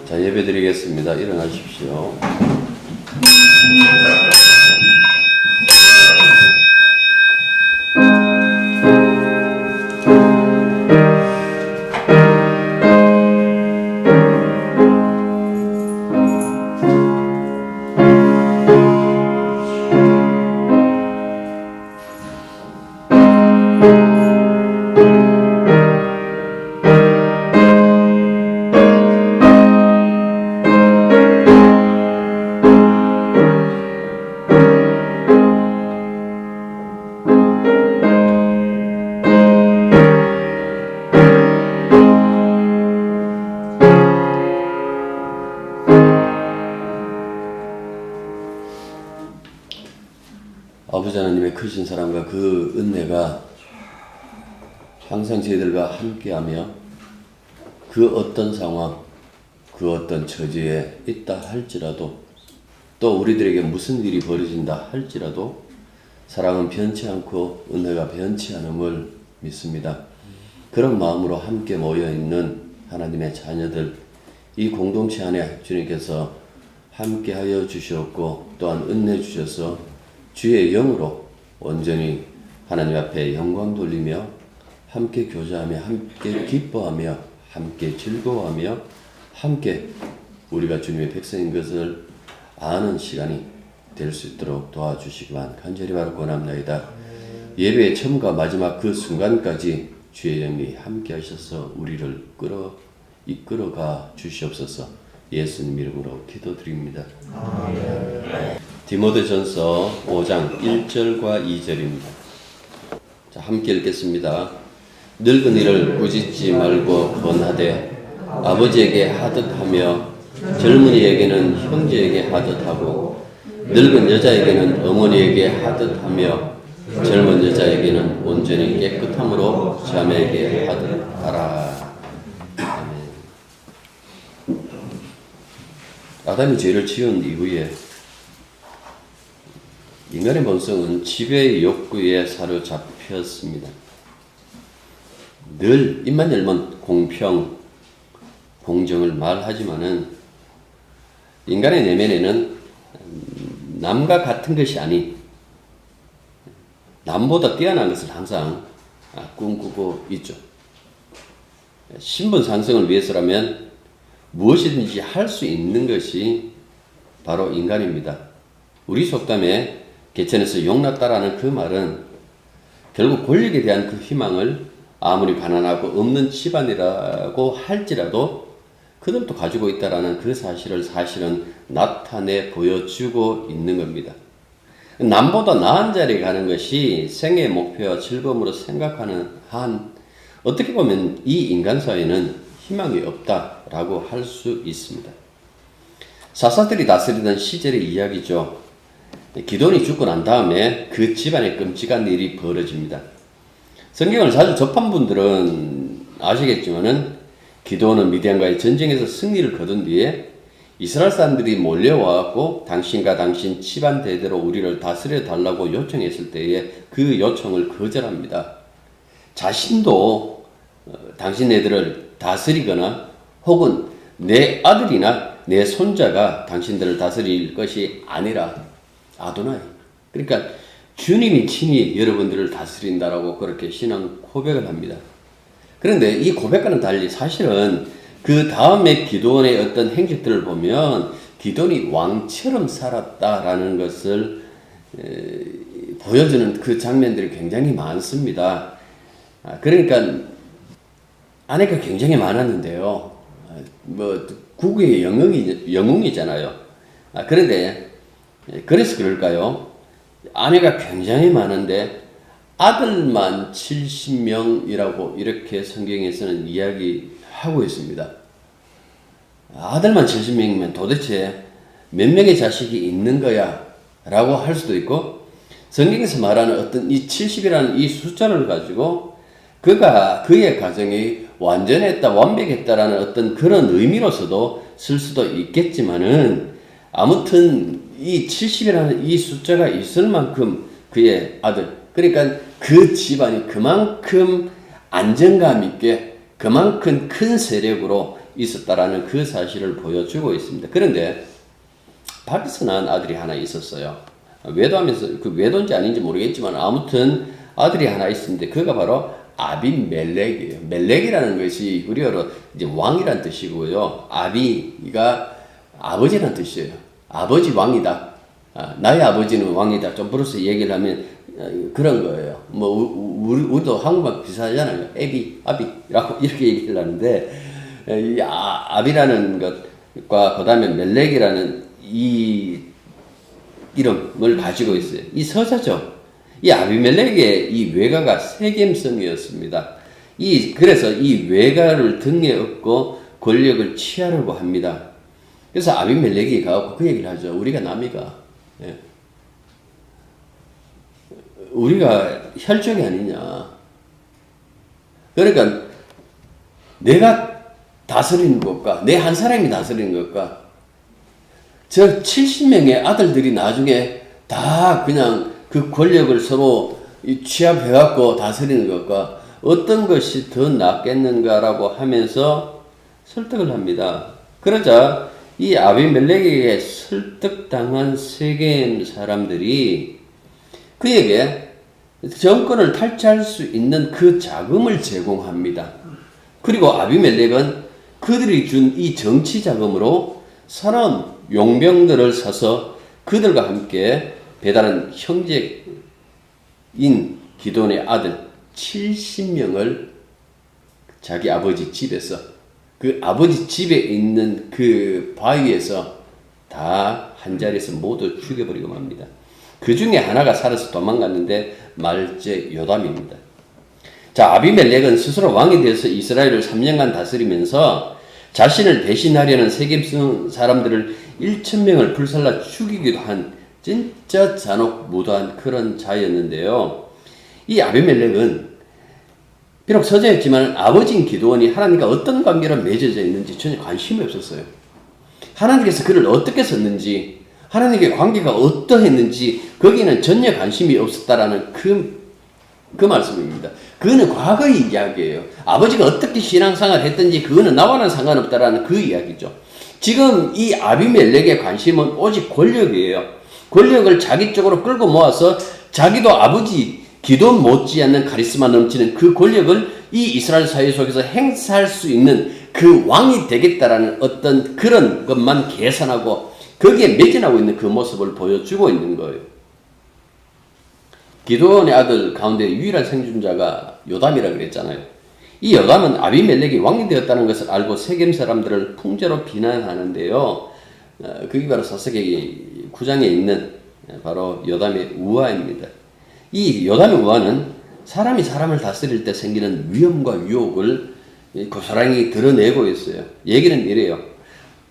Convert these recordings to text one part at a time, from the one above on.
자, 예배 드리겠습니다. 일어나십시오. 아버지 하나님의 크신 사랑과 그 은혜가 항상 저희들과 함께하며 그 어떤 상황, 그 어떤 처지에 있다 할지라도 또 우리들에게 무슨 일이 벌어진다 할지라도 사랑은 변치 않고 은혜가 변치 않음을 믿습니다. 그런 마음으로 함께 모여있는 하나님의 자녀들, 이 공동체 안에 주님께서 함께하여 주셨고 또한 은혜 주셔서 주의 영으로 온전히 하나님 앞에 영광 돌리며 함께 교제하며 함께 기뻐하며 함께 즐거워하며 함께 우리가 주님의 백성인 것을 아는 시간이 될 수 있도록 도와주시기만 간절히 바라고 원합니다. 예배의 처음과 마지막 그 순간까지 주의 영이 함께 하셔서 우리를 이끌어가 주시옵소서. 예수님 이름으로 기도드립니다. 디모데전서 5장 1절과 2절입니다. 자, 함께 읽겠습니다. 늙은이를 꾸짖지 말고 권하되 아버지에게 하듯하며 젊은이에게는 형제에게 하듯하고 늙은 여자에게는 어머니에게 하듯하며 젊은 여자에게는 온전히 깨끗함으로 자매에게 하듯하라. 아멘. 아담이 죄를 지은 이후에 인간의 본성은 지배의 욕구에 사로잡혔습니다. 늘 입만 열면 공평, 공정을 말하지만은 인간의 내면에는 남과 같은 것이 아닌 남보다 뛰어난 것을 항상 꿈꾸고 있죠. 신분 상승을 위해서라면 무엇이든지 할 수 있는 것이 바로 인간입니다. 우리 속담에 개천에서 용났다라는 그 말은 결국 권력에 대한 그 희망을 아무리 가난하고 없는 집안이라고 할지라도 그들도 가지고 있다라는 그 사실을 사실은 나타내 보여주고 있는 겁니다. 남보다 나은 자리에 가는 것이 생애의 목표와 즐거움으로 생각하는 한 어떻게 보면 이 인간 사회는 희망이 없다라고 할 수 있습니다. 사사들이 다스리던 시절의 이야기죠. 기드온이 죽고 난 다음에 그 집안에 끔찍한 일이 벌어집니다. 성경을 자주 접한 분들은 아시겠지만은 기드온은 미디안과의 전쟁에서 승리를 거둔 뒤에 이스라엘 사람들이 몰려와갖고 당신과 당신 집안 대대로 우리를 다스려 달라고 요청했을 때에 그 요청을 거절합니다. 자신도 당신 애들을 다스리거나 혹은 내 아들이나 내 손자가 당신들을 다스릴 것이 아니라 아도나이. 그러니까 주님이 친히 여러분들을 다스린다라고 그렇게 신앙 고백을 합니다. 그런데 이 고백과는 달리 사실은 그 다음에 기드온의 어떤 행적들을 보면 기드온이 왕처럼 살았다라는 것을 보여주는 그 장면들이 굉장히 많습니다. 그러니까 아내가 굉장히 많았는데요. 국의 영웅이잖아요. 그런데 그래서 그럴까요? 아내가 굉장히 많은데 아들만 70명이라고 이렇게 성경에서는 이야기하고 있습니다. 아들만 70명이면 도대체 몇 명의 자식이 있는 거야? 라고 할 수도 있고, 성경에서 말하는 어떤 이 70이라는 이 숫자를 가지고 그의 가정이 완전했다, 완벽했다라는 어떤 그런 의미로서도 쓸 수도 있겠지만은, 아무튼 이 70이라는 이 숫자가 있을 만큼 그의 아들, 그러니까 그 집안이 그만큼 안정감 있게 그만큼 큰 세력으로 있었다라는 그 사실을 보여주고 있습니다. 그런데 밖에서 낳은 아들이 하나 있었어요. 외도하면서 그 외도인지 아닌지 모르겠지만 아무튼 아들이 하나 있었는데 그가 바로 아비멜렉이에요. 멜렉이라는 것이 우리어로 이제 왕이란 뜻이고요. 아비가 아버지란 뜻이에요. 아버지 왕이다. 나의 아버지는 왕이다. 좀 불어서 얘기를 하면 그런 거예요. 뭐 우리도 한국말 비슷하잖아요. 애비, 아비라고 이렇게 얘기를 하는데 이 아비라는 것과 그 다음에 멜렉이라는 이 이름을 가지고 있어요. 이 서자죠. 이 아비멜렉의 이 외가가 세겜성이었습니다. 그래서 이 외가를 등에 업고 권력을 취하려고 합니다. 그래서 아비멜렉이 가고 그 얘기를 하죠. 우리가 남이가, 예. 우리가 혈족이 아니냐. 그러니까 내가 다스리는 것과 내 한 사람이 다스리는 것과 저 70명의 아들들이 나중에 다 그냥 그 권력을 서로 취합해갖고 다스리는 것과 어떤 것이 더 낫겠는가라고 하면서 설득을 합니다. 그러자 이 아비멜렉에게 설득당한 세겜 사람들이 그에게 정권을 탈취할 수 있는 그 자금을 제공합니다. 그리고 아비멜렉은 그들이 준 이 정치 자금으로 사람 용병들을 사서 그들과 함께 배달한 형제인 기돈의 아들 70명을 자기 아버지 집에서 그 아버지 집에 있는 그 바위에서 다 한 자리에서 모두 죽여버리고 맙니다. 그 중에 하나가 살아서 도망갔는데 말제 요담입니다. 자, 아비멜렉은 스스로 왕이 되어서 이스라엘을 3년간 다스리면서 자신을 대신하려는 세겜 사람들을 1,000명을 불살라 죽이기도 한 진짜 잔혹무도한 그런 자였는데요. 이 아비멜렉은 비록 서자였지만 아버지인 기드온이 하나님과 어떤 관계로 맺어져 있는지 전혀 관심이 없었어요. 하나님께서 그를 어떻게 썼는지, 하나님의 관계가 어떠했는지 거기는 전혀 관심이 없었다라는 그 말씀입니다. 그거는 과거의 이야기예요. 아버지가 어떻게 신앙생활을 했든지 그거는 나와는 상관없다라는 그 이야기죠. 지금 이 아비멜렉의 관심은 오직 권력이에요. 권력을 자기 쪽으로 끌고 모아서 자기도 아버지 기돈 못지않는 카리스마 넘치는 그 권력을 이 이스라엘 사회 속에서 행사할 수 있는 그 왕이 되겠다라는 어떤 그런 것만 계산하고 거기에 매진하고 있는 그 모습을 보여주고 있는 거예요. 기드온의 아들 가운데 유일한 생존자가 요담이라고 그랬잖아요. 이 요담은 아비멜렉이 왕이 되었다는 것을 알고 세겜 사람들을 풍자로 비난하는데요. 그게 바로 사사기 9장에 있는 바로 요담의 우화입니다. 이 요담의 우화는 사람이 사람을 다스릴 때 생기는 위험과 유혹을 고스란히 드러내고 있어요. 얘기는 이래요.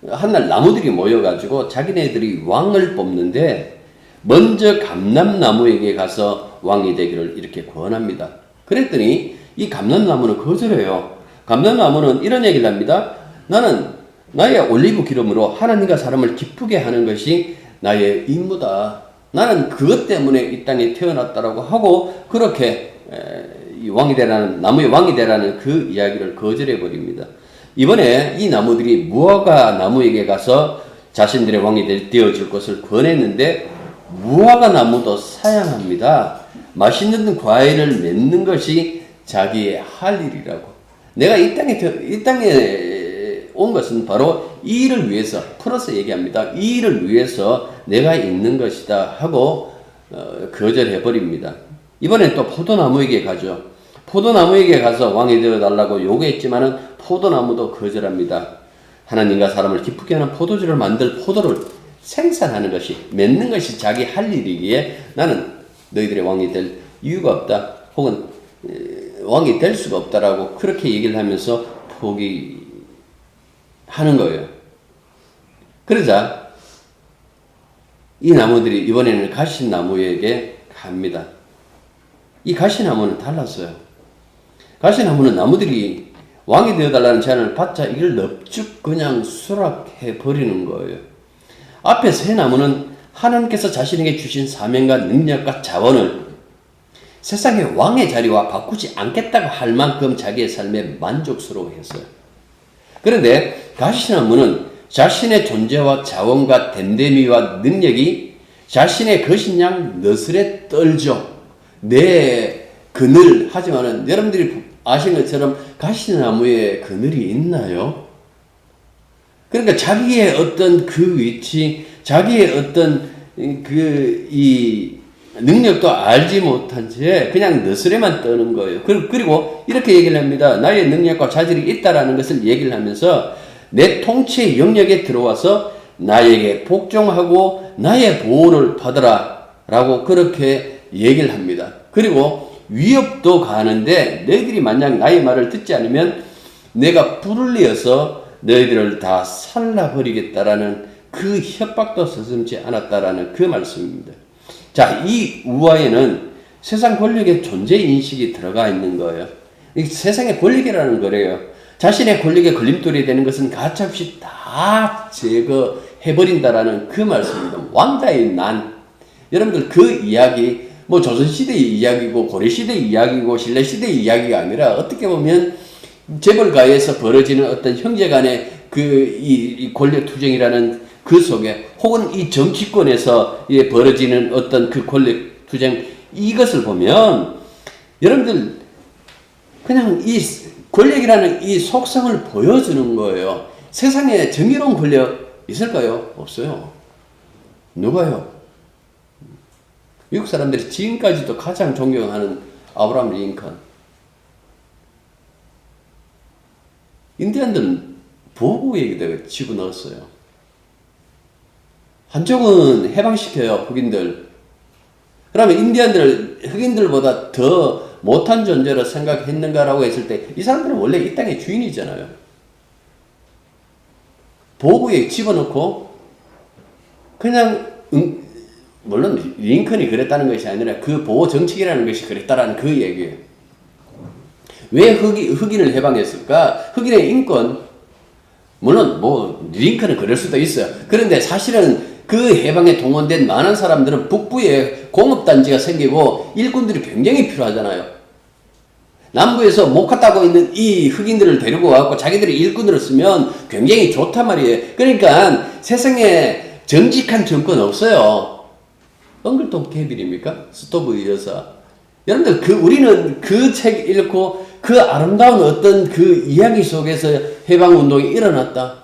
한날 나무들이 모여가지고 자기네들이 왕을 뽑는데 먼저 감람나무에게 가서 왕이 되기를 이렇게 권합니다. 그랬더니 이 감람나무는 거절해요. 감람나무는 이런 얘기를 합니다. 나는 나의 올리브 기름으로 하나님과 사람을 기쁘게 하는 것이 나의 임무다. 나는 그것 때문에 이 땅에 태어났다라고 하고 그렇게 이 왕이 되라는 나무의 왕이 되라는 그 이야기를 거절해 버립니다. 이번에 이 나무들이 무화과 나무에게 가서 자신들의 왕이 되어줄 것을 권했는데 무화과 나무도 사양합니다. 맛있는 과일을 맺는 것이 자기의 할 일이라고. 내가 이 땅에 온 것은 바로 이 일을 위해서, 풀어서 얘기합니다. 이 일을 위해서 내가 있는 것이다 하고 거절해버립니다. 이번엔 또 포도나무에게 가죠. 포도나무에게 가서 왕이 되어달라고 요구했지만은 포도나무도 거절합니다. 하나님과 사람을 기쁘게 하는 포도주를 만들 포도를 생산하는 것이, 맺는 것이 자기 할 일이기에 나는 너희들의 왕이 될 이유가 없다. 혹은 왕이 될 수가 없다라고 그렇게 얘기를 하면서 포기하는 거예요. 그러자 이 나무들이 이번에는 가시나무에게 갑니다. 이 가시나무는 달랐어요. 가시나무는 나무들이 왕이 되어달라는 제안을 받자 이걸 넙죽 그냥 수락해 버리는 거예요. 앞에 세 나무는 하나님께서 자신에게 주신 사명과 능력과 자원을 세상의 왕의 자리와 바꾸지 않겠다고 할 만큼 자기의 삶에 만족스러워했어요. 그런데 가시나무는 자신의 존재와 자원과 댐댐이와 능력이 자신의 것인 양 너스레 떨죠. 내 그늘. 하지만은 여러분들이 아시는 것처럼 가시나무에 그늘이 있나요? 그러니까 자기의 어떤 그 위치, 자기의 어떤 이 능력도 알지 못한 채 그냥 너스레만 떠는 거예요. 그리고 이렇게 얘기를 합니다. 나의 능력과 자질이 있다라는 것을 얘기를 하면서 내 통치의 영역에 들어와서 나에게 복종하고 나의 보호를 받으라 라고 그렇게 얘기를 합니다. 그리고 위협도 가하는데 너희들이 만약 나의 말을 듣지 않으면 내가 불을 내어서 너희들을 다 살라버리겠다라는 그 협박도 서슴지 않았다라는 그 말씀입니다. 자, 이 우화에는 세상 권력의 존재 인식이 들어가 있는 거예요. 세상의 권력이라는 거래요. 자신의 권력에 걸림돌이 되는 것은 가차없이 다 제거해버린다라는 그 말씀입니다. 왕다의 난. 여러분들 그 이야기, 뭐 조선시대의 이야기고, 고려시대의 이야기고, 신라시대의 이야기가 아니라 어떻게 보면 재벌가에서 벌어지는 어떤 형제 간의 이 권력 투쟁이라는 그 속에, 혹은 이 정치권에서 벌어지는 어떤 그 권력 투쟁, 이것을 보면 여러분들 그냥 이 권력이라는 이 속성을 보여주는 거예요. 세상에 정의로운 권력 있을까요? 없어요. 누가요? 미국 사람들이 지금까지도 가장 존경하는 아브라함 링컨. 인디언들은 보복 얘기다가 집어넣었어요. 한쪽은 해방시켜요, 흑인들. 그러면 흑인들보다 더 못한 존재로 생각했는가라고 했을 때 이 사람들은 원래 이 땅의 주인이잖아요. 보고에 집어넣고 그냥 물론 링컨이 그랬다는 것이 아니라 그 보호 정책이라는 것이 그랬다라는 그 얘기예요. 왜 흑인을 해방했을까? 흑인의 인권, 물론 뭐 링컨은 그럴 수도 있어요. 그런데 사실은 그 해방에 동원된 많은 사람들은 북부에 공업단지가 생기고 일꾼들이 굉장히 필요하잖아요. 남부에서 못 갔다고 있는 이 흑인들을 데리고 와서 자기들이 일꾼으로 쓰면 굉장히 좋단 말이에요. 그러니까 세상에 정직한 정권 없어요. 엉글통 개빌입니까? 스토브 여사. 여러분들 우리는 그 책 읽고 그 아름다운 어떤 그 이야기 속에서 해방운동이 일어났다.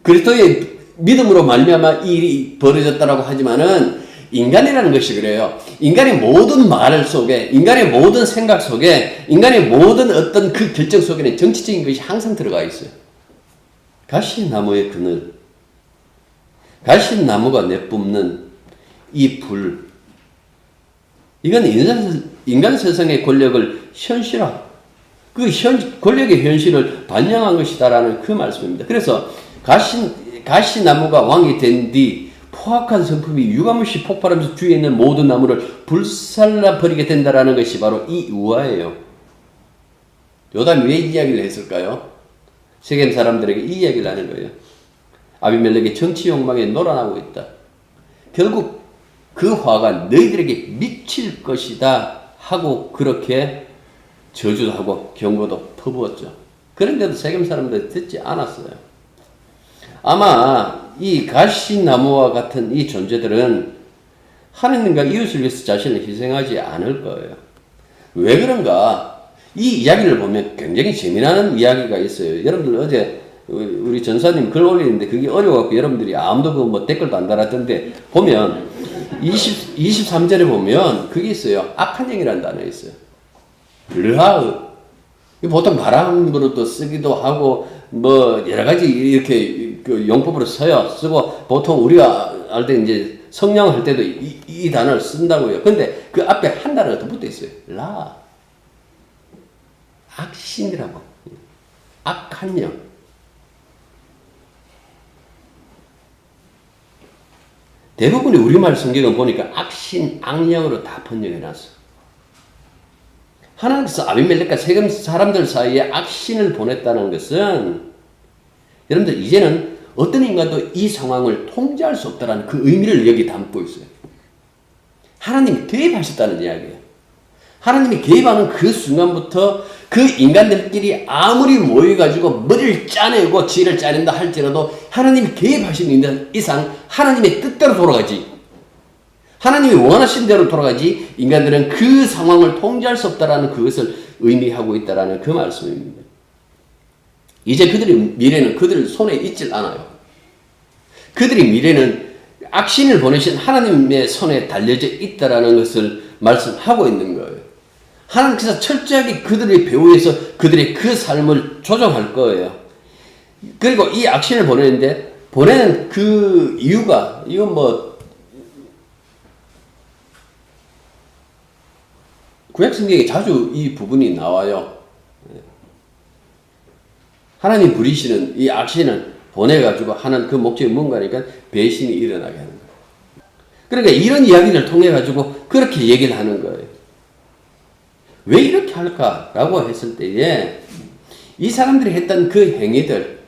그리스도의 믿음으로 말미암아 이 일이 벌어졌다라고 하지만은 인간이라는 것이 그래요. 인간의 모든 말 속에, 인간의 모든 생각 속에, 인간의 모든 어떤 그 결정 속에는 정치적인 것이 항상 들어가 있어요. 가시나무의 그늘, 가시나무가 내뿜는 이 불, 이건 인간 세상의 권력을 현실화, 권력의 현실을 반영한 것이다라는 그 말씀입니다. 그래서 가시나무가 왕이 된 뒤 포악한 성품이 유감없이 폭발하면서 주위에 있는 모든 나무를 불살라 버리게 된다라는 것이 바로 이 우화예요. 요담이 왜 이 이야기를 했을까요? 세겜 사람들에게 이 이야기를 하는 거예요. 아비멜렉의 정치 욕망에 놀아나고 있다. 결국 그 화가 너희들에게 미칠 것이다 하고 그렇게 저주도 하고 경고도 퍼부었죠. 그런데도 세겜 사람들이 듣지 않았어요. 아마 이 가시나무와 같은 이 존재들은 하느님과 이웃을 위해서 자신을 희생하지 않을 거예요. 왜 그런가? 이 이야기를 보면 굉장히 재미나는 이야기가 있어요. 여러분들 어제 우리 전사님 글 올리는데 그게 어려워갖고 여러분들이 아무도 뭐 댓글도 안 달았던데 보면 23절에 보면 그게 있어요. 악한 영이라는 단어 있어요. 르하으. 보통 바람으로도 쓰기도 하고 뭐 여러 가지 이렇게 그 용법으로 쓰고 보통 우리가 알 때 이제 성령 할 때도 이 단어를 쓴다고요. 근데 그 앞에 한 단어가 더 붙어 있어요. 라. 악신이라고. 악한 영. 대부분의 우리말 성경은 보니까 악신, 악령으로 다 번역해놨어. 하나님께서 아비멜렉과 세겜 사람들 사이에 악신을 보냈다는 것은 여러분들 이제는 어떤 인간도 이 상황을 통제할 수 없다는 그 의미를 여기 담고 있어요. 하나님이 개입하셨다는 이야기예요. 하나님이 개입하는 그 순간부터 그 인간들끼리 아무리 모여가지고 머리를 짜내고 지혜를 짜낸다 할지라도 하나님이 개입하시는 이상 하나님의 뜻대로 돌아가지. 하나님이 원하신 대로 돌아가지 인간들은 그 상황을 통제할 수 없다라는 그것을 의미하고 있다라는 그 말씀입니다. 이제 그들의 미래는 그들 손에 있질 않아요. 그들의 미래는 악신을 보내신 하나님의 손에 달려져 있다라는 것을 말씀하고 있는 거예요. 하나님께서 철저하게 그들의 배후에서 그들의 그 삶을 조정할 거예요. 그리고 이 악신을 보내는데 보내는 그 이유가 이건 뭐 구약성경에 자주 이 부분이 나와요. 하나님 부리시는 이 악신을 보내가지고 하는 그 목적이 뭔가니까 배신이 일어나게 하는 거예요. 그러니까 이런 이야기를 통해가지고 그렇게 얘기를 하는 거예요. 왜 이렇게 할까라고 했을 때에 이 사람들이 했던 그 행위들,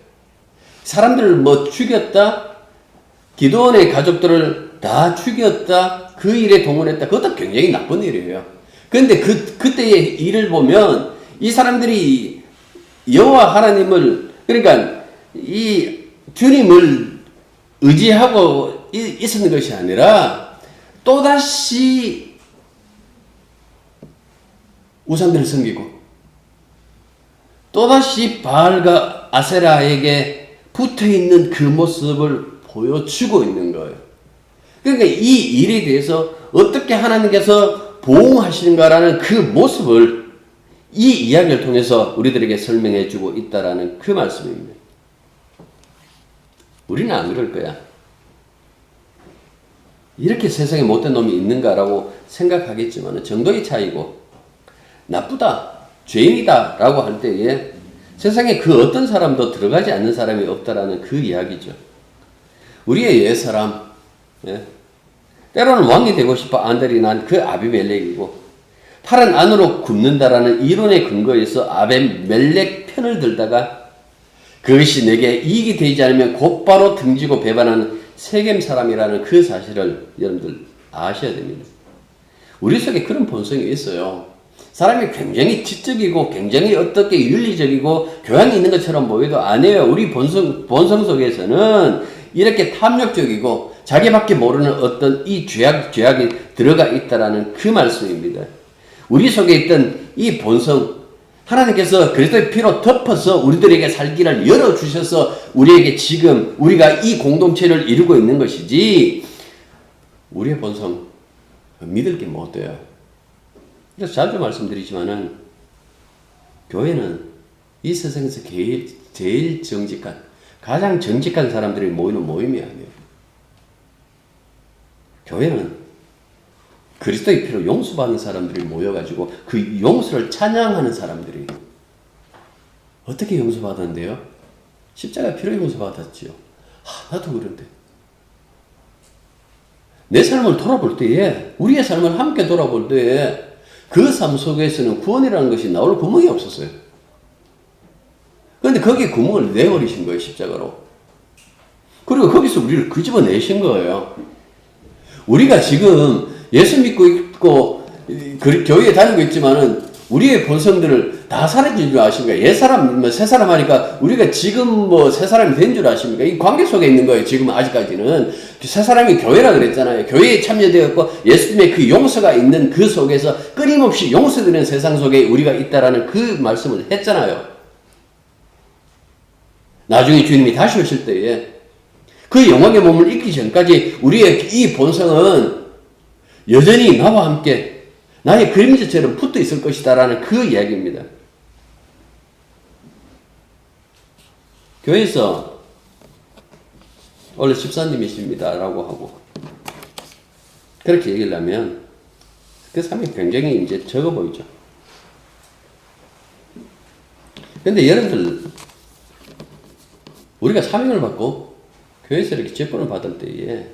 사람들을 뭐 죽였다, 기드온의 가족들을 다 죽였다, 그 일에 동원했다, 그것도 굉장히 나쁜 일이에요. 그런데 그때의 일을 보면 이 사람들이 여호와 하나님을, 그러니까 이 주님을 의지하고 있었는 것이 아니라 또다시 우상들을 섬기고 또다시 바알과 아세라에게 붙어있는 그 모습을 보여주고 있는 거예요. 그러니까 이 일에 대해서 어떻게 하나님께서 보응하시는가라는 그 모습을 이 이야기를 통해서 우리들에게 설명해 주고 있다라는 그 말씀입니다. 우리는 안 그럴 거야. 이렇게 세상에 못된 놈이 있는가라고 생각하겠지만 정도의 차이고 나쁘다, 죄인이다 라고 할 때에 세상에 그 어떤 사람도 들어가지 않는 사람이 없다라는 그 이야기죠. 우리의 옛사람, 때로는 왕이 되고 싶어 안달이 난 그 아비멜렉이고 팔은 안으로 굽는다라는 이론의 근거에서 아비멜렉 편을 들다가 그것이 내게 이익이 되지 않으면 곧바로 등지고 배반하는 세겜 사람이라는 그 사실을 여러분들 아셔야 됩니다. 우리 속에 그런 본성이 있어요. 사람이 굉장히 지적이고 굉장히 어떻게 윤리적이고 교양이 있는 것처럼 보여도 아니에요. 우리 본성 속에서는 이렇게 탐욕적이고 자기밖에 모르는 어떤 이 죄악이 들어가 있다라는 그 말씀입니다. 우리 속에 있던 이 본성, 하나님께서 그리스도의 피로 덮어서 우리들에게 살기를 열어주셔서 우리에게 지금 우리가 이 공동체를 이루고 있는 것이지 우리의 본성 믿을 게 못 돼요. 그래서 자주 말씀드리지만은 교회는 이 세상에서 제일 정직한, 가장 정직한 사람들이 모이는 모임이 아니에요. 교회는 그리스도의 피로 용서받는 사람들이 모여가지고 그 용서를 찬양하는 사람들이 어떻게 용서받았는데요? 십자가 피로 용서받았지요. 나도 그런데. 내 삶을 돌아볼 때에, 우리의 삶을 함께 돌아볼 때에 그 삶 속에서는 구원이라는 것이 나올 구멍이 없었어요. 그런데 거기에 구멍을 내버리신 거예요, 십자가로. 그리고 거기서 우리를 끄집어내신 거예요. 우리가 지금 예수 믿고 있고 교회에 다니고 있지만은 우리의 본성들을 다 사라진 줄 아십니까? 옛사람, 새사람 하니까 우리가 지금 뭐 새사람이 된 줄 아십니까? 이 관계 속에 있는 거예요, 지금 아직까지는. 새사람이 교회라 그랬잖아요. 교회에 참여되었고 예수님의 그 용서가 있는 그 속에서 끊임없이 용서되는 세상 속에 우리가 있다라는 그 말씀을 했잖아요. 나중에 주님이 다시 오실 때에 그 영광의 몸을 입기 전까지 우리의 이 본성은 여전히 나와 함께 나의 그림자처럼 붙어 있을 것이다라는 그 이야기입니다. 교회에서 원래 집사님이십니다라고 하고 그렇게 얘기를 하면 그 사람이 굉장히 이제 적어 보이죠. 근데 여러분들, 우리가 사명을 받고 교회에서 이렇게 직분을 받을 때에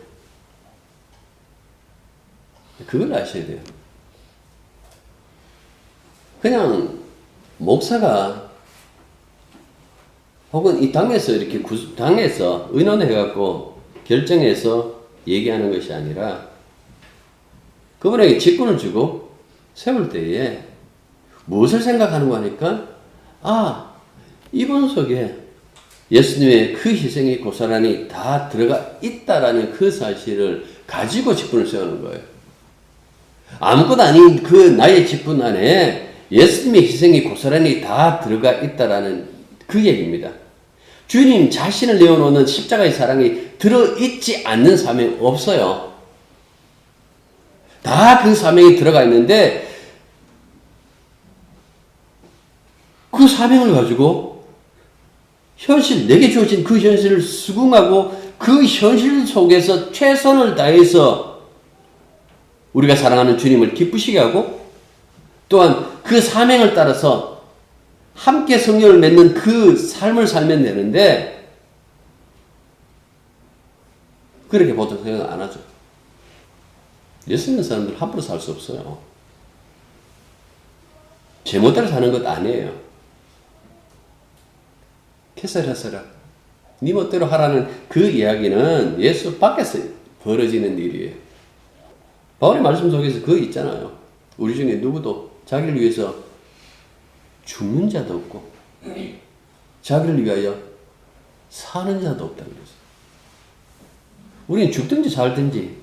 그걸 아셔야 돼요. 그냥 목사가 혹은 이 당에서 이렇게 당에서 의논해갖고 결정해서 얘기하는 것이 아니라 그분에게 직분을 주고 세울 때에 무엇을 생각하는가 하니까 이분 속에 예수님의 그 희생이 고스란히 다 들어가 있다라는 그 사실을 가지고 직분을 세우는 거예요. 아무것도 아닌 그 나의 직분 안에 예수님의 희생이 고스란히 다 들어가 있다라는 그 얘기입니다. 주님 자신을 내어놓는 십자가의 사랑이 들어있지 않는 사명이 없어요. 다 그 사명이 들어가 있는데 그 사명을 가지고 내게 주어진 그 현실을 수긍하고 그 현실 속에서 최선을 다해서 우리가 사랑하는 주님을 기쁘시게 하고 또한 그 사명을 따라서 함께 성령을 맺는 그 삶을 살면 되는데 그렇게 보통 생각 안 하죠. 예수 믿는 사람들 함부로 살 수 없어요. 제멋대로 사는 것 아니에요. 캐서라서라 네 멋대로 하라는 그 이야기는 예수 밖에서 벌어지는 일이에요. 바울의 말씀 속에서 그거 있잖아요. 우리 중에 누구도 자기를 위해서 죽는 자도 없고 자기를 위하여 사는 자도 없다는 거죠. 우리는 죽든지 살든지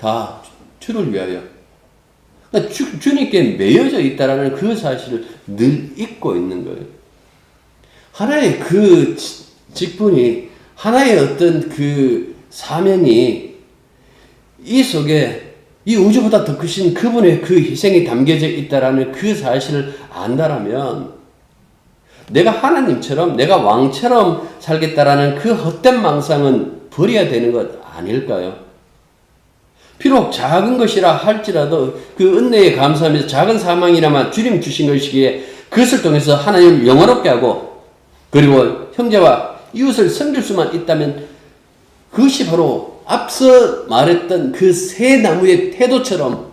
다 주를 위하여 그러니까 주님께 매여져 있다라는 그 사실을 늘 잊고 있는 거예요. 하나의 그 직분이 하나의 어떤 그 사명이 이 속에 이 우주보다 더 크신 그분의 그 희생이 담겨져 있다라는 그 사실을 안다라면 내가 하나님처럼 내가 왕처럼 살겠다라는 그 헛된 망상은 버려야 되는 것 아닐까요? 비록 작은 것이라 할지라도 그 은혜에 감사하면서 작은 사망이나마 주님 주신 것이기에 그것을 통해서 하나님을 영화롭게 하고 그리고 형제와 이웃을 섬길 수만 있다면 그것이 바로 앞서 말했던 그 새 나무의 태도처럼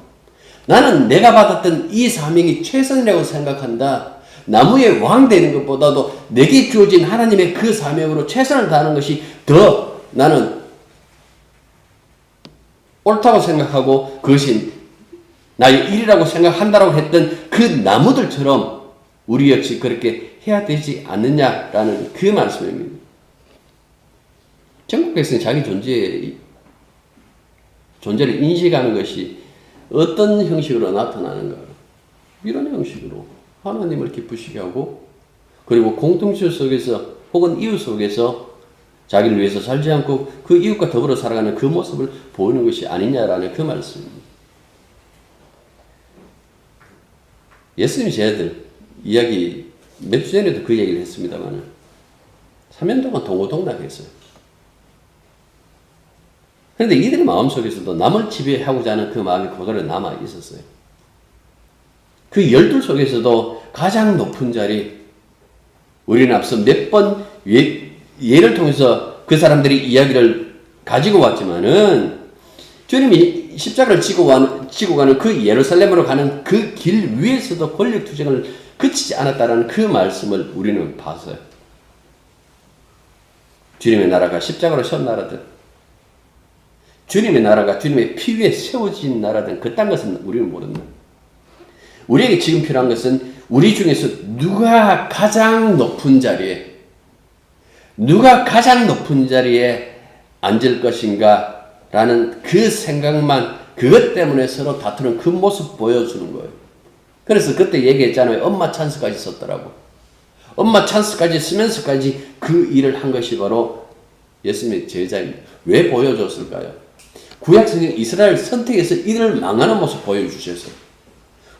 나는 내가 받았던 이 사명이 최선이라고 생각한다. 나무의 왕 되는 것보다도 내게 주어진 하나님의 그 사명으로 최선을 다하는 것이 더 나는 옳다고 생각하고 그것이 나의 일이라고 생각한다라고 했던 그 나무들처럼 우리 역시 그렇게 해야 되지 않느냐라는 그 말씀입니다. 전국 백성이 자기 존재를 인식하는 것이 어떤 형식으로 나타나는가? 이런 형식으로 하나님을 기쁘시게 하고 그리고 공동체 속에서 혹은 이웃 속에서 자기를 위해서 살지 않고 그 이웃과 더불어 살아가는 그 모습을 보이는 것이 아니냐라는 그 말씀입니다. 예수님이 쟤들 이야기 몇 주 전에도 그 얘기를 했습니다만 3년 동안 동고동락했어요. 그런데 이들의 마음속에서도 남을 지배하고자 하는 그 마음이 그대로 남아 있었어요. 그 12 속에서도 가장 높은 자리 우리는 앞서 몇 번 예를 통해서 그 사람들이 이야기를 가지고 왔지만은 주님이 십자가를 지고 가는 그 예루살렘으로 가는 그 길 위에서도 권력 투쟁을 그치지 않았다라는 그 말씀을 우리는 봤어요. 주님의 나라가 십자가로 세운 나라든 주님의 나라가 주님의 피 위에 세워진 나라든 그딴 것은 우리는 모른다. 우리에게 지금 필요한 것은 우리 중에서 누가 가장 높은 자리에 앉을 것인가 라는 그 생각만 그것 때문에 서로 다투는 그 모습 보여주는 거예요. 그래서 그때 얘기했잖아요. 엄마 찬스까지 썼더라고. 엄마 찬스까지 쓰면서까지 그 일을 한 것이 바로 예수님의 제자입니다. 왜 보여줬을까요? 구약성경 이스라엘 선택해서 이들을 망하는 모습 보여주셨어요.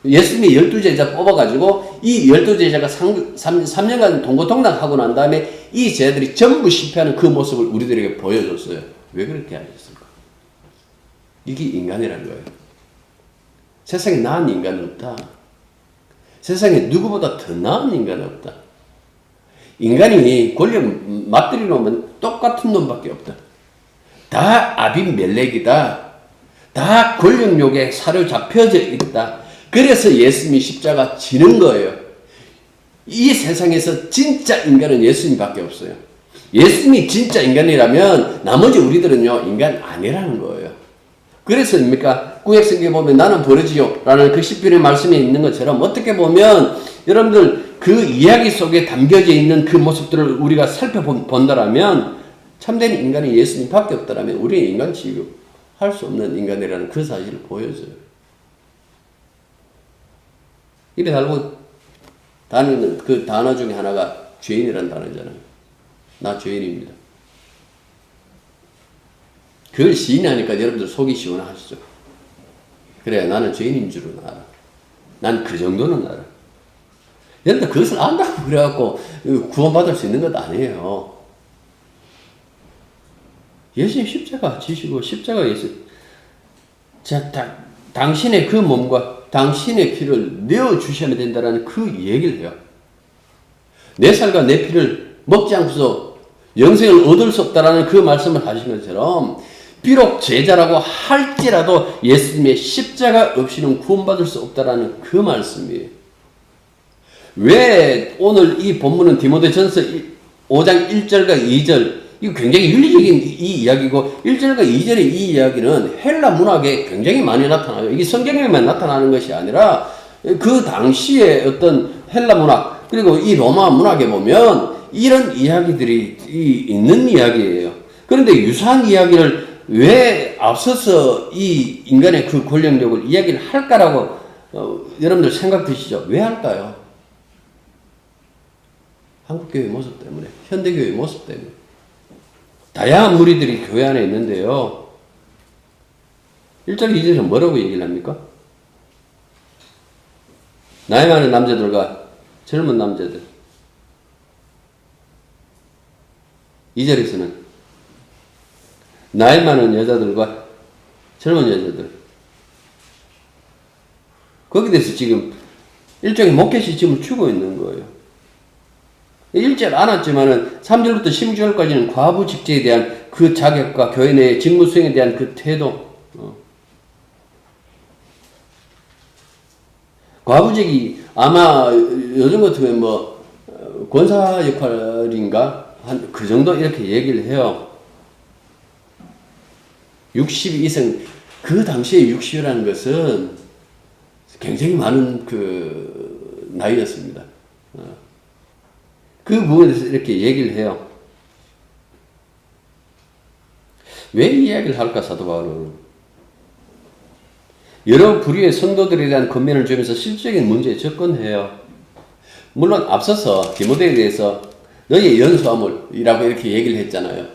예수님이 12제자 뽑아가지고 이 12제자가 3년간 동고동락하고 난 다음에 이 제자들이 전부 실패하는 그 모습을 우리들에게 보여줬어요. 왜 그렇게 하셨을까? 이게 인간이라는 거예요. 세상에 나은 인간은 없다. 세상에 누구보다 더 나은 인간은 없다. 인간이 권력 맞들이 놓으면 똑같은 놈밖에 없다. 다 아비멜렉이다. 다 권력욕에 사로잡혀져 있다. 그래서 예수님이 십자가 지는 거예요. 이 세상에서 진짜 인간은 예수님밖에 없어요. 예수님이 진짜 인간이라면 나머지 우리들은요 인간 아니라는 거예요. 그래서입니까? 구약성경에 보면 나는 버러지요 라는 그 시편의 말씀에 있는 것처럼 어떻게 보면 여러분들 그 이야기 속에 담겨져 있는 그 모습들을 우리가 살펴본다라면 참된 인간이 예수님 밖에 없다라면 우리는 인간 취급할 수 없는 인간이라는 그 사실을 보여줘요. 이래 달고 다니는 그 단어 중에 하나가 죄인이라는 단어잖아요. 나 죄인입니다. 그걸 시인하니까 여러분들 속이 시원하시죠. 그래, 나는 죄인인 줄은 알아. 난 그 정도는 알아. 여러분들 그것을 안다고 그래갖고 구원받을 수 있는 것 아니에요. 예수님 십자가 지시고 십자가 예수 당신의 그 몸과 당신의 피를 내어주셔야 된다는 그 얘기를 해요. 내 살과 내 피를 먹지 않고서 영생을 얻을 수 없다라는 그 말씀을 하신 것처럼 비록 제자라고 할지라도 예수님의 십자가 없이는 구원받을 수 없다라는 그 말씀이에요. 왜 오늘 이 본문은 디모데전서 5장 1절과 2절 이거 굉장히 윤리적인 이 이야기고 1절과 2절의 이 이야기는 헬라 문학에 굉장히 많이 나타나요. 이게 성경에만 나타나는 것이 아니라 그 당시에 어떤 헬라 문학 그리고 이 로마 문학에 보면 이런 이야기들이 있는 이야기예요. 그런데 유사한 이야기를 왜 앞서서 이 인간의 그 권력력을 이야기를 할까라고 여러분들 생각 드시죠? 왜 할까요? 한국교회 모습 때문에, 현대교회 모습 때문에. 다양한 무리들이 교회 안에 있는데요. 1절, 2절에서 뭐라고 얘기를 합니까? 나이 많은 남자들과 젊은 남자들. 2절에서는 나이 많은 여자들과 젊은 여자들. 거기에 대해서 지금 일종의 목회 시스템을 주고 있는 거예요. 1절 안 왔지만은 3절부터 16절까지는 과부 직제에 대한 그 자격과 교회 내 직무 수행에 대한 그 태도. 과부직이 아마 요즘 같으면 뭐 권사 역할인가 한 그 정도 이렇게 얘기를 해요. 60 이상 그 당시에 60이라는 것은 굉장히 많은 그 나이였습니다. 그 부분에 대해서 이렇게 얘기를 해요. 왜 이 이야기를 할까, 사도 바울은? 여러 부류의 성도들에 대한 권면을 주면서 실질적인 문제에 접근해요. 물론 앞서서 디모데에 대해서 너희의 연소함을이라고 이렇게 얘기를 했잖아요.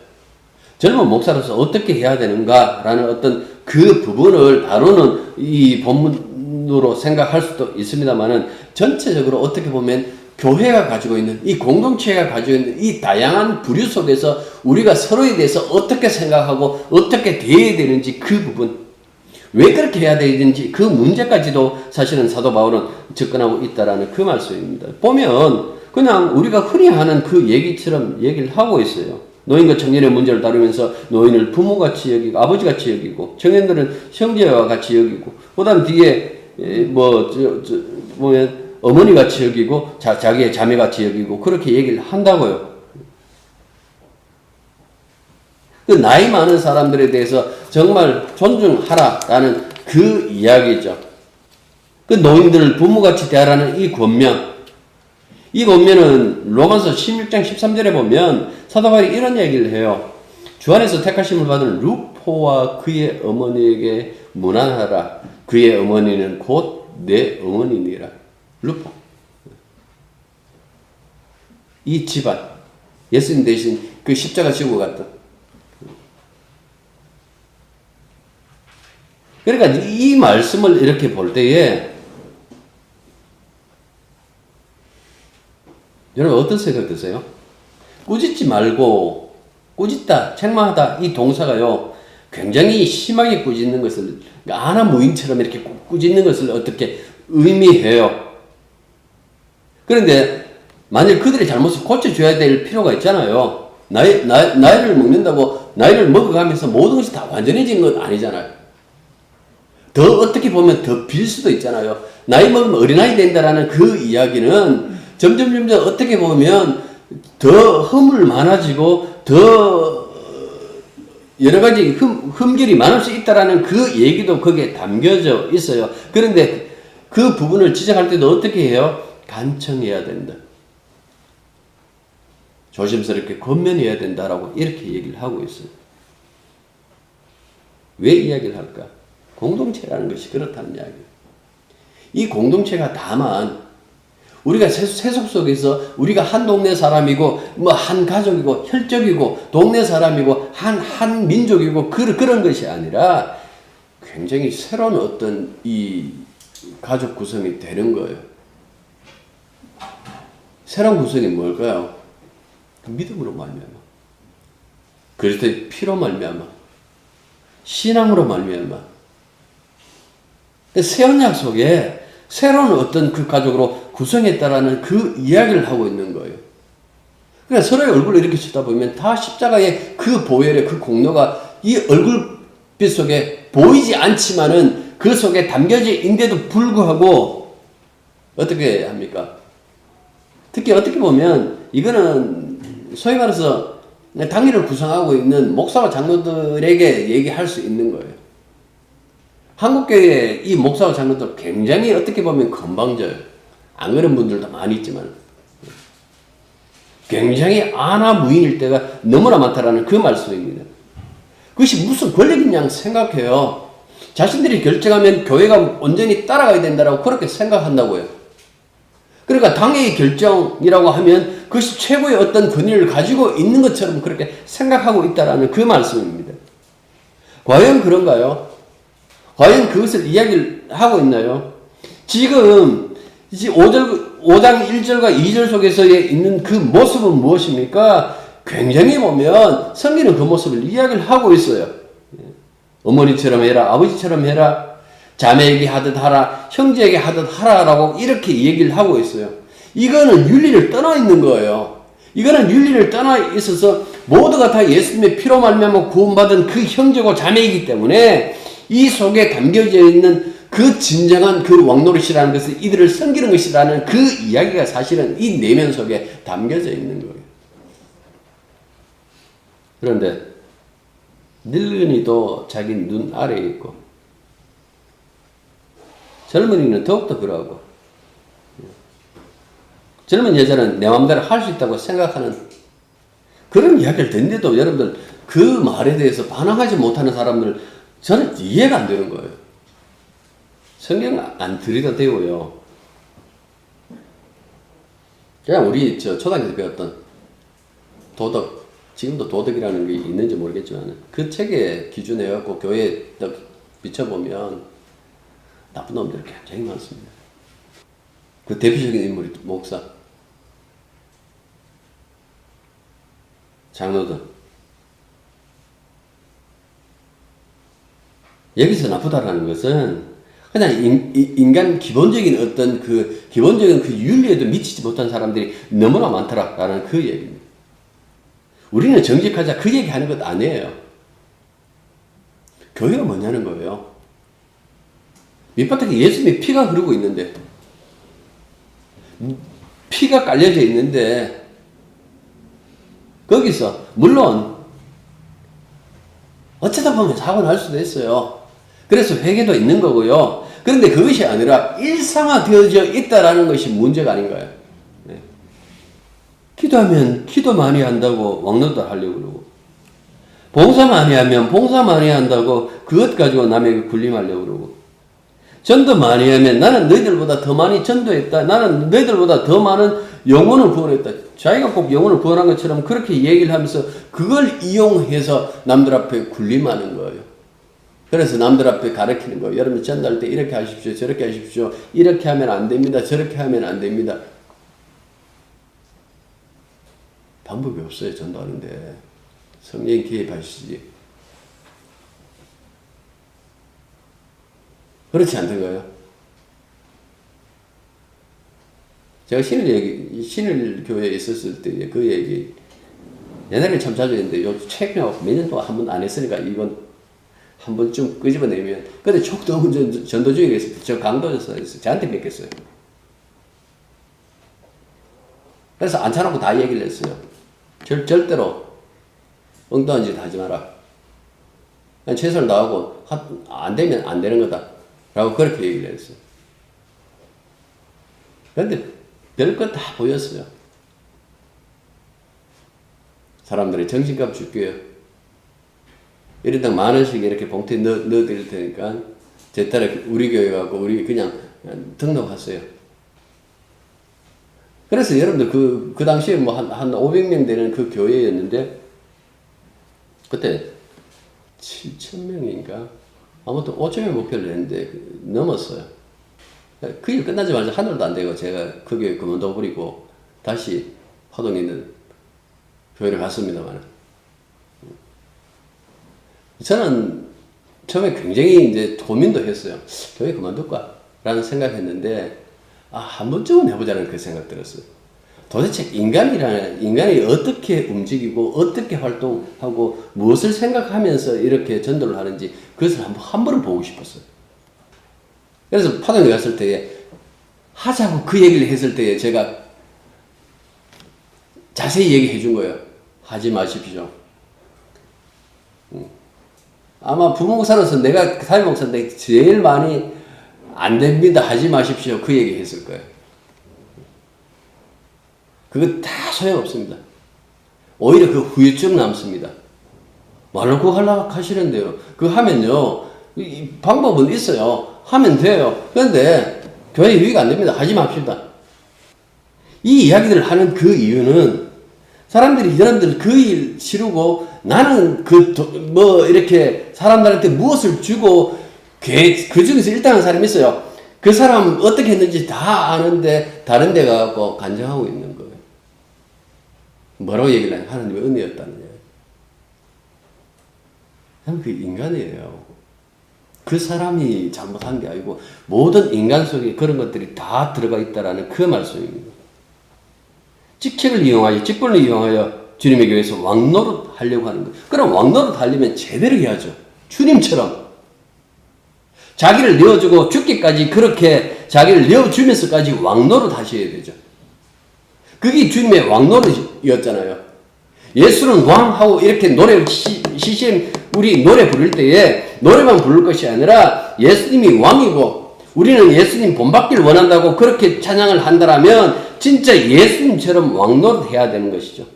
젊은 목사로서 어떻게 해야 되는가라는 어떤 그 부분을 다루는 이 본문으로 생각할 수도 있습니다만은 전체적으로 어떻게 보면 교회가 가지고 있는 이 공동체가 가지고 있는 이 다양한 부류 속에서 우리가 서로에 대해서 어떻게 생각하고 어떻게 대해야 되는지 그 부분 왜 그렇게 해야 되는지 그 문제까지도 사실은 사도 바울은 접근하고 있다라는 그 말씀입니다. 보면 그냥 우리가 흔히 하는 그 얘기처럼 얘기를 하고 있어요. 노인과 청년의 문제를 다루면서 노인을 부모같이 여기고 아버지같이 여기고 청년들은 형제와 같이 여기고 그 다음 뒤에 보면 어머니같이 여기고 자기의 자매같이 여기고 그렇게 얘기를 한다고요. 그 나이 많은 사람들에 대해서 정말 존중하라라는 그 이야기죠. 그 노인들을 부모같이 대하라는 이 권면. 이 권면은 로마서 16장 13절에 보면 사도 바울이 이런 얘기를 해요. 주 안에서 택하심을 받은 루포와 그의 어머니에게 문안하라. 그의 어머니는 곧 내 어머니니라. 루포. 이 집안. 예수님 대신 그 십자가 지고 갔던. 그러니까 이 말씀을 이렇게 볼 때에 여러분 어떤 생각 드세요? 꾸짖지 말고 꾸짖다, 책망하다 이 동사가요 굉장히 심하게 꾸짖는 것을 아나무인처럼 이렇게 꾸짖는 것을 어떻게 의미해요. 그런데 만일 그들의 잘못을 고쳐줘야 될 필요가 있잖아요. 나이를 먹는다고 나이를 먹어가면서 모든 것이 다 완전해진 건 아니잖아요. 더 어떻게 보면 더 빌 수도 있잖아요. 나이 먹으면 어린아이 된다라는 그 이야기는 점점 어떻게 보면 더 허물 많아지고 더 여러 가지 흠결이 많을 수 있다라는 그 얘기도 거기에 담겨져 있어요. 그런데 그 부분을 지적할 때도 어떻게 해요? 간청해야 된다. 조심스럽게 권면해야 된다라고 이렇게 얘기를 하고 있어요. 왜 이야기를 할까? 공동체라는 것이 그렇다는 이야기예요. 이 공동체가 다만 우리가 세속 속에서 우리가 한 동네 사람이고 뭐 한 가족이고 혈족이고 동네 사람이고 한 민족이고 그런 것이 아니라 굉장히 새로운 어떤 이 가족 구성이 되는 거예요. 새로운 구성이 뭘까요? 믿음으로 말미암아, 그리스도의 피로 말미암아, 신앙으로 말미암아. 새 언약 속에 새로운 어떤 그 가족으로 구성했다라는 그 이야기를 하고 있는 거예요. 그러니까 서로의 얼굴을 이렇게 쳐다보면 다 십자가의 그 보혈의 그 공로가 이 얼굴빛 속에 보이지 않지만은 그 속에 담겨져 있는데도 불구하고 어떻게 합니까? 특히 어떻게 보면 이거는 소위 말해서 당일을 구성하고 있는 목사와 장로들에게 얘기할 수 있는 거예요. 한국교회의 이 목사와 장로들 굉장히 어떻게 보면 건방져요. 안 그런 분들도 많이 있지만 굉장히 아나무인일 때가 너무나 많다라는 그 말씀입니다. 그것이 무슨 권력이냐 생각해요. 자신들이 결정하면 교회가 온전히 따라가야 된다라고 그렇게 생각한다고요. 그러니까 당의 결정이라고 하면 그것이 최고의 어떤 권위를 가지고 있는 것처럼 그렇게 생각하고 있다라는 그 말씀입니다. 과연 그런가요? 과연 그것을 이야기를 하고 있나요? 지금 5장 1절과 2절 속에서 있는 그 모습은 무엇입니까? 굉장히 보면 성경은 그 모습을 이야기를 하고 있어요. 어머니처럼 해라, 아버지처럼 해라, 자매에게 하듯 하라, 형제에게 하듯 하라라고 이렇게 얘기를 하고 있어요. 이거는 윤리를 떠나 있는 거예요. 이거는 윤리를 떠나 있어서 모두가 다 예수님의 피로 말미암아 구원받은 그 형제고 자매이기 때문에 이 속에 담겨져 있는 그 진정한 그 왕노릇이라는 것을 이들을 섬기는 것이라는 그 이야기가 사실은 이 내면 속에 담겨져 있는 거예요. 그런데 늙은이도 자기 눈 아래에 있고 젊은이는 더욱더 그러하고 젊은 여자는 내 마음대로 할 수 있다고 생각하는 그런 이야기를 듣는데도 여러분들 그 말에 대해서 반항하지 못하는 사람들 저는 이해가 안 되는 거예요. 성경 안 들이다 대고요. 그냥 우리 초등학교 때 배웠던 도덕, 지금도 도덕이라는 게 있는지 모르겠지만 그 책에 기준해갖고 교회에 딱 비춰보면 나쁜 놈들이 굉장히 많습니다. 그 대표적인 인물이 목사, 장로들. 여기서 나쁘다라는 것은 그냥 인간 기본적인 어떤 기본적인 그 윤리에도 미치지 못한 사람들이 너무나 많더라라는 그 얘기입니다. 우리는 정직하자 그 얘기 하는 것 아니에요. 교회가 뭐냐는 거예요. 밑바닥에 예수님의 피가 흐르고 있는데, 피가 깔려져 있는데, 거기서, 물론, 어쩌다 보면 사고 날 수도 있어요. 그래서 회개도 있는 거고요. 그런데 그것이 아니라 일상화되어져 있다라는 것이 문제가 아닌가요? 네. 기도하면 기도 많이 한다고 왕노도 하려고 그러고, 봉사 많이 하면 봉사 많이 한다고 그것 가지고 남에게 군림하려고 그러고, 전도 많이 하면 나는 너희들보다 더 많이 전도했다. 나는 너희들보다 더 많은 영혼을 구원했다. 자기가 꼭 영혼을 구원한 것처럼 그렇게 얘기를 하면서 그걸 이용해서 남들 앞에 군림하는 거예요. 그래서 남들 앞에 가르치는 거예요. 여러분 전도할 때 이렇게 하십시오. 저렇게 하십시오. 이렇게 하면 안 됩니다. 저렇게 하면 안 됩니다. 방법이 없어요. 전도하는데. 성령 개입하시지. 그렇지 않던가요? 제가 신일 교회에 있었을 때 그 얘기, 옛날에 참 자주 했는데, 최근에 몇 년 동안 한 번도 안 했으니까 이건 한 번쯤 끄집어내면, 근데 촉도 전도 중에 있을 때, 저 강도에서 있어요. 저한테 맺겠어요. 그래서 앉혀놓고 다 얘기를 했어요. 절대로 엉뚱한 짓 하지 마라. 최선을 다하고 안 되면 안 되는 거다 라고 그렇게 얘기를 했어요. 그런데 별것 다 보였어요. 사람들이 정신값 줄게요. 이런당 10,000원씩 이렇게 봉투에 넣어드릴 테니까 제 딸에 우리 교회 가고 우리 그냥 등록하세요. 그래서 여러분들 그 당시에 뭐 한 500명 되는 그 교회였는데 그때 7,000명인가 아무튼 5,000명 목표를 냈는데 넘었어요. 그 일 끝나자마자 하늘도 안 되고 제가 그 교회 그만둬버리고 다시 화동에 있는 교회를 갔습니다만 저는 처음에 굉장히 이제 고민도 했어요. 교회 그만둘까? 라는 생각했는데 한 번쯤은 해보자는 그 생각 들었어요. 도대체 인간이 어떻게 움직이고 어떻게 활동하고 무엇을 생각하면서 이렇게 전도를 하는지 그것을 한 번은 보고 싶었어요. 그래서 파동에 갔을 때에 하자고 그 얘기를 했을 때에 제가 자세히 얘기해 준 거예요. 하지 마십시오. 아마 부목사로서 내가 사회목사인데 제일 많이 안 됩니다. 하지 마십시오. 그 얘기 했을 거예요. 그거 다 소용없습니다. 오히려 그 후유증 남습니다. 말로 그거 하려고 하시는데요. 그거 하면요. 방법은 있어요. 하면 돼요. 그런데 교회 유익 안 됩니다. 하지 맙시다. 이 이야기들을 하는 그 이유는 사람들이 여러분들 그 일 치르고 나는 이렇게 사람들한테 무엇을 주고 그 중에서 1등한 사람이 있어요. 그 사람 어떻게 했는지 다 아는데 다른 데 가고 간증하고 있는 거예요. 뭐라고 얘기를 하냐? 하나님의 은혜였다는 거예요. 그 인간이에요. 그 사람이 잘못한 게 아니고 모든 인간 속에 그런 것들이 다 들어가 있다라는 그 말씀입니다. 직책을 이용하여 직분을 이용하여 주님의 교회에서 왕노릇 하려고 하는 것. 그럼 왕노릇 하려면 제대로 해야죠. 주님처럼 자기를 내어주고 죽기까지 그렇게 자기를 내어주면서까지 왕노릇 하셔야 되죠. 그게 주님의 왕노릇이었잖아요. 예수는 왕하고 이렇게 노래 CCM 우리 노래 부를 때에 노래만 부를 것이 아니라 예수님이 왕이고 우리는 예수님 본받기를 원한다고 그렇게 찬양을 한다라면 진짜 예수님처럼 왕노릇 해야 되는 것이죠.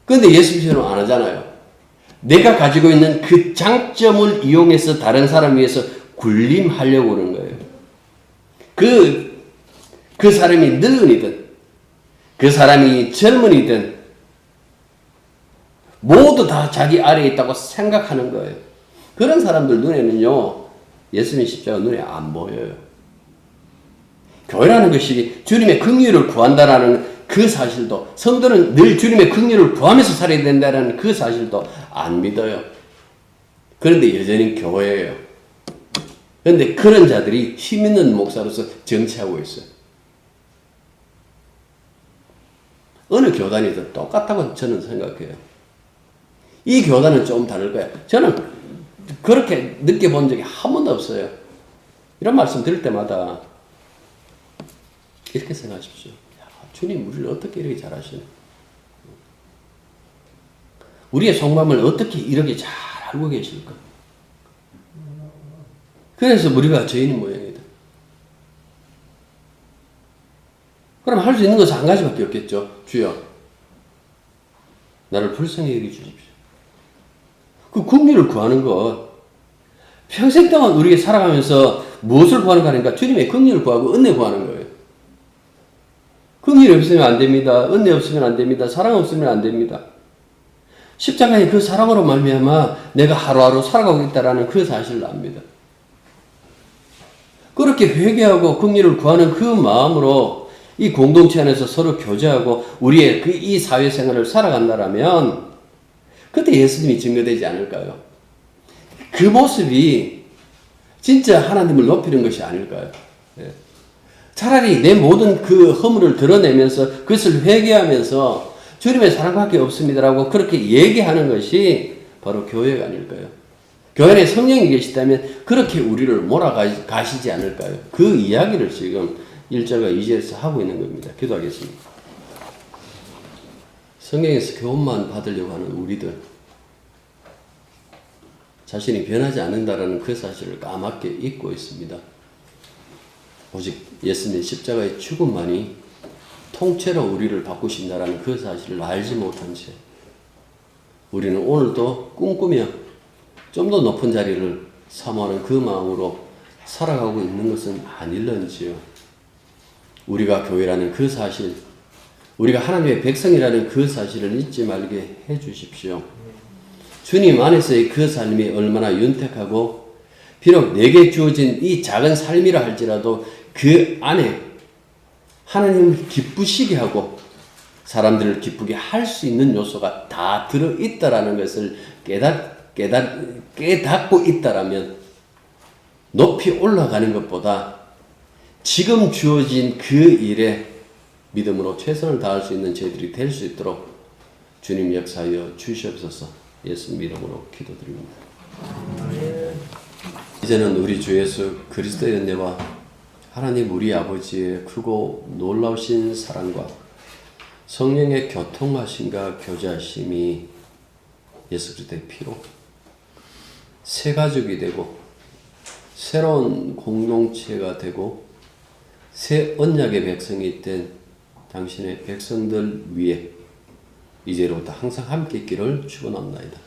그런데 예수님처럼 안 하잖아요. 내가 가지고 있는 그 장점을 이용해서 다른 사람 위해서 군림하려고 그러는 거예요. 그 사람이 늙은이든 그 사람이 젊은이든 모두 다 자기 아래에 있다고 생각하는 거예요. 그런 사람들 눈에는요, 예수님 십자가 눈에 안 보여요. 교회라는 것이 주님의 긍휼을 구한다라는 그 사실도, 성도는 늘 주님의 긍휼을 구하면서 살아야 된다는 그 사실도 안 믿어요. 그런데 여전히 교회예요. 그런데 그런 자들이 힘 있는 목사로서 정치하고 있어요. 어느 교단이든 똑같다고 저는 생각해요. 이 교단은 좀 다를 거예요. 저는 그렇게 느껴본 적이 한 번도 없어요. 이런 말씀 드릴 때마다 이렇게 생각하십시오. 야, 주님 우리를 어떻게 이렇게 잘하시네. 우리의 속마음을 어떻게 이렇게 잘 알고 계실까. 그래서 우리가 죄인인 모양이다. 그럼 할 수 있는 것은 한 가지밖에 없겠죠. 주여, 나를 불쌍히 여겨 주십시오. 그 긍휼을 구하는 것, 평생 동안 우리가 살아가면서 무엇을 구하는가 하니까 주님의 긍휼을 구하고 은혜 구하는 거예요. 긍휼이 없으면 안 됩니다. 은혜 없으면 안 됩니다. 사랑 없으면 안 됩니다. 십자가의 그 사랑으로 말미암아 내가 하루하루 살아가고 있다라는 그 사실을 압니다. 그렇게 회개하고 긍휼을 구하는 그 마음으로 이 공동체 안에서 서로 교제하고 우리의 이 사회생활을 살아간다라면 그때 예수님이 증거되지 않을까요? 그 모습이 진짜 하나님을 높이는 것이 아닐까요? 예. 차라리 내 모든 그 허물을 드러내면서 그것을 회개하면서 주님의 사랑밖에 없습니다라고 그렇게 얘기하는 것이 바로 교회가 아닐까요? 교회 안에 성령이 계시다면 그렇게 우리를 몰아가시지 않을까요? 그 이야기를 지금 1절과 2절에서 하고 있는 겁니다. 기도하겠습니다. 성경에서 교훈만 받으려고 하는 우리들, 자신이 변하지 않는다라는 그 사실을 까맣게 잊고 있습니다. 오직 예수님의 십자가의 죽음만이 통째로 우리를 바꾸신다라는 그 사실을 알지 못한 채 우리는 오늘도 꿈꾸며 좀 더 높은 자리를 사모하는 그 마음으로 살아가고 있는 것은 아닐런지요. 우리가 교회라는 그 사실, 우리가 하나님의 백성이라는 그 사실을 잊지 말게 해 주십시오. 주님 안에서의 그 삶이 얼마나 윤택하고 비록 내게 주어진 이 작은 삶이라 할지라도 그 안에 하나님을 기쁘시게 하고 사람들을 기쁘게 할 수 있는 요소가 다 들어있다라는 것을 깨닫고 있다라면 높이 올라가는 것보다 지금 주어진 그 일에 믿음으로 최선을 다할 수 있는 저희들이 될 수 있도록 주님 역사하여 주시옵소서. 예수 이름으로 기도드립니다. 이제는 우리 주 예수 그리스도의 은혜와 하나님 우리 아버지의 크고 놀라우신 사랑과 성령의 교통하심과 교제하심이 예수 그리스도의 피로 새 가족이 되고 새로운 공동체가 되고 새 언약의 백성이 된 당신의 백성들 위에 이제로부터 항상 함께 있기를 축원합니다.